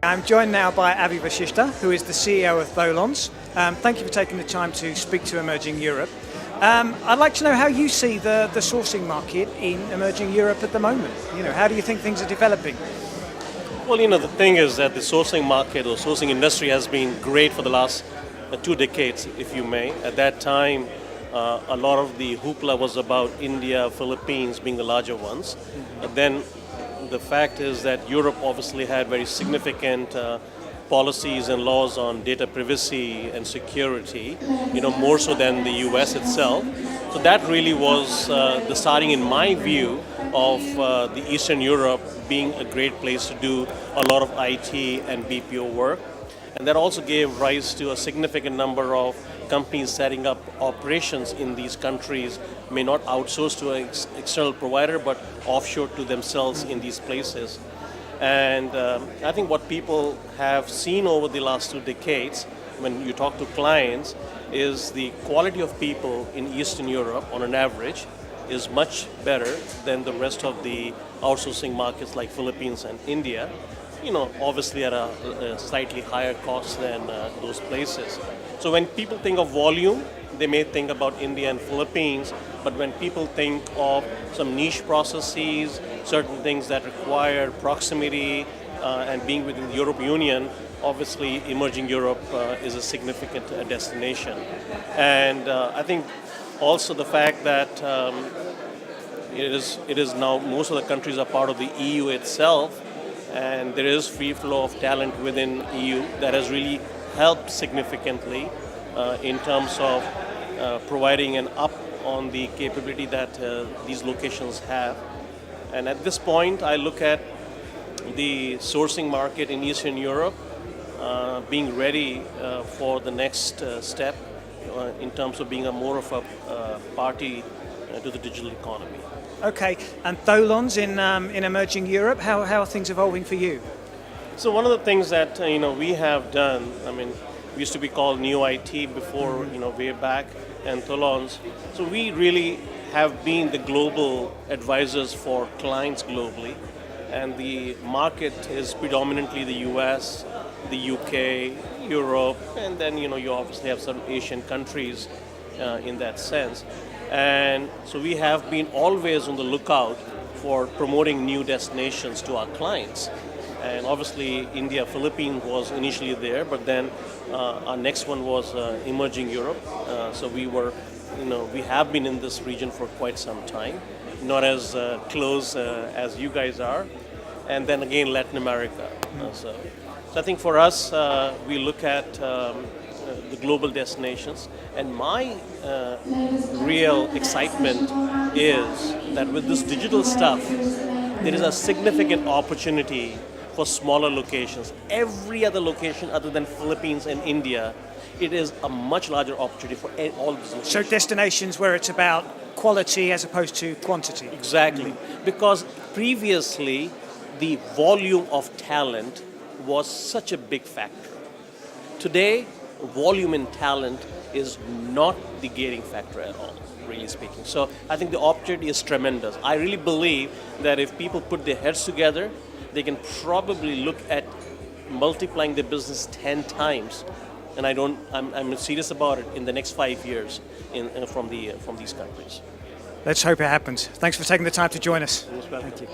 I'm joined now by Avi Vasishta, who is the CEO of Tholons. Thank you for taking the time to speak to Emerging Europe. I'd like to know how you see the sourcing market in Emerging Europe at the moment. How do you think things are developing? Well, the thing is that the sourcing market or sourcing industry has been great for the last 2 decades, if you may. At that time, a lot of the hoopla was about India, Philippines being the larger ones. But then the fact is that Europe obviously had very significant policies and laws on data privacy and security, more so than the US itself. So that really was the starting, in my view, of the Eastern Europe being a great place to do a lot of IT and BPO work. And that also gave rise to a significant number of companies setting up operations in these countries, may not outsource to an external provider, but offshore to themselves in these places. And I think what people have seen over the last 2 decades, when you talk to clients, is the quality of people in Eastern Europe, on an average, is much better than the rest of the outsourcing markets like Philippines and India. Obviously at a slightly higher cost than those places. So when people think of volume, they may think about India and Philippines, but when people think of some niche processes, certain things that require proximity and being within the European Union, obviously Emerging Europe is a significant destination. And I think also the fact that it is now most of the countries are part of the EU itself, and there is free flow of talent within EU that has really helped significantly in terms of providing an up on the capability that these locations have. And at this point, I look at the sourcing market in Eastern Europe being ready for the next step in terms of being more of a party to the digital economy. Okay, and Tholons in Emerging Europe, how are things evolving for you? So one of the things that we have done, we used to be called Neo IT before, way back, and Tholons. So we really have been the global advisors for clients globally, and the market is predominantly the US, the UK, Europe, and then you obviously have some Asian countries in that sense. And so we have been always on the lookout for promoting new destinations to our clients. And obviously India, Philippines was initially there, but then our next one was Emerging Europe. So we have been in this region for quite some time, not as close as you guys are. And then again, Latin America. So I think for us, we look at the global destinations, and my real excitement is that with this digital stuff, there is a significant opportunity for smaller locations. Every other location other than Philippines and India, it is a much larger opportunity for all of these locations. So destinations where it's about quality as opposed to quantity. Exactly, because previously the volume of talent was such a big factor. Today, volume in talent is not the gating factor at all, really speaking. So I think the opportunity is tremendous. I really believe that if people put their heads together, they can probably look at multiplying their business 10 times. And I'm serious about it in the next 5 years from these countries. Let's hope it happens. Thanks for taking the time to join us. Thank you.